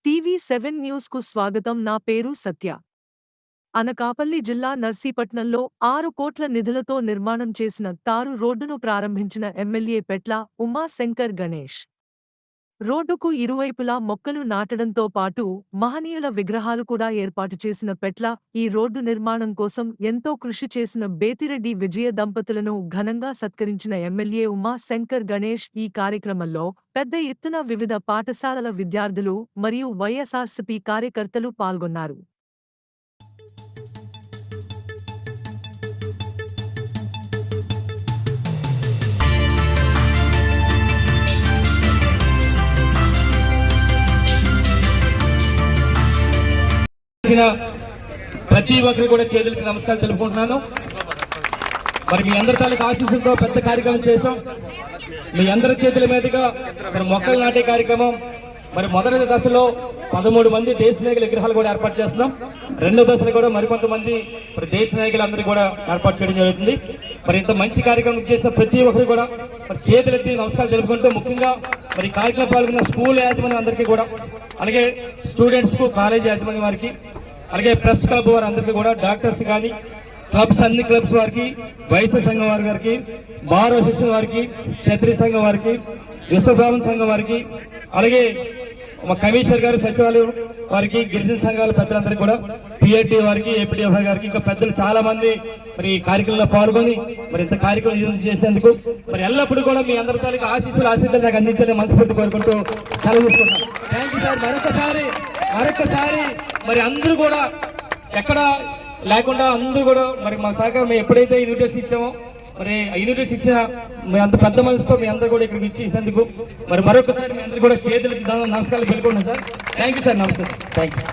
టీవీ7 news కు స్వాగతం. నా పేరు సత్య. అనకాపల్లి జిల్లా నర్సీపట్నంలో 6 కోట్ల నిధులతో నిర్మాణం చేసిన తారు రోడ్డును ప్రారంభించిన ఎమ్మెల్యే పెట్ల ఉమాశంకర్ గణేష్. రోడ్డుకు ఇరువైపులా మొక్కలు నాటడంతో పాటు మహనీయుల విగ్రహాలు కూడా ఏర్పాటు చేసిన పెట్ల ఈ రోడ్డు నిర్మాణం కోసం ఎంతో కృషి చేసిన బేతిరెడ్డి విజయ దంపతులను ఘనంగా సత్కరించిన ఎమ్మెల్యే ఉమాశంకర్ గణేష్ ఈ కార్యక్రమంలో పెద్ద ఎత్తున వివిధ పాఠశాలల విద్యార్థులు మరియు వైఎస్ఆర్సీపీ కార్యకర్తలు పాల్గొన్నారు. ప్రతి ఒక్కరు కూడా చేతులకి నమస్కారం తెలుపుకుంటున్నాను. మరి మీ అందరి తాలూకు ఆశీస్సులతో పెద్ద కార్యక్రమం చేశాం. మీ అందరి చేతుల మీదుగా మొక్కలు నాటే కార్యక్రమం మరి మొదటి దశలో 13 మంది దేశ నాయకుల విగ్రహాలు కూడా ఏర్పాటు చేస్తున్నాం. రెండో దశలో కూడా మరికొంతమంది దేశ నాయకులందరూ కూడా ఏర్పాటు చేయడం జరుగుతుంది. మరి ఇంత మంచి కార్యక్రమం చేసిన ప్రతి ఒక్కరు కూడా మరి చేతులెత్తి నమస్కారం తెలుపుకుంటూ ముఖ్యంగా మరి కార్యక్రమం పాల్గొన్న స్కూల్ యాజమాన్యం అందరికీ కూడా, అలాగే స్టూడెంట్స్ కు కాలేజ్ యాజమాన్యం వారికి, అలాగే ప్రెస్ క్లబ్ వారందరికీ కూడా, డాక్టర్స్ కానీ క్లబ్స్ అన్ని క్లబ్స్ వారికి, వైశ్య సంఘం వారి గారికి, బార్ అసోసియేషన్ వారికి, క్షత్రియ సంఘం వారికి, విశ్వబ్రాహ్మణ సంఘం వారికి, అలాగే మా కమిషనర్ గారు సచివాలయం వారికి, గిరిజన సంఘాల పెద్దలందరికీ కూడా, పిఐటి వారికి, ఏపీడీఎఫ్ఐ గారికి, ఇంకా పెద్దలు చాలా మంది మరి ఈ కార్యక్రమంలో పాల్గొని మరి ఇంత కార్యక్రమం చేసేందుకు మరి ఎల్లప్పుడూ కూడా మీ అందరి తాలూకు ఆశీస్సులు నాకు అందించాలని మనస్ఫూర్తి కోరుకుంటూ సెలవు తీసుకుంటాం. Thank you sir. మరొకసారి మరి అందరూ కూడా ఎక్కడ లేకుండా అందరూ కూడా మరి మా సహకారం మేము ఎప్పుడైతే ఇన్విటేషన్ ఇచ్చామో మరి ఇన్విటేషన్ ఇచ్చిన మీ అంత పెద్ద మనసుతో మీ అందరూ కూడా ఇక్కడికి ఇచ్చేసేందుకు మరి మరొకసారి మీ అందరూ కూడా చేతులకి నమస్కారాలు పెట్టుకుంటున్నాం సార్. Thank you sir. నమస్తే. Thank you.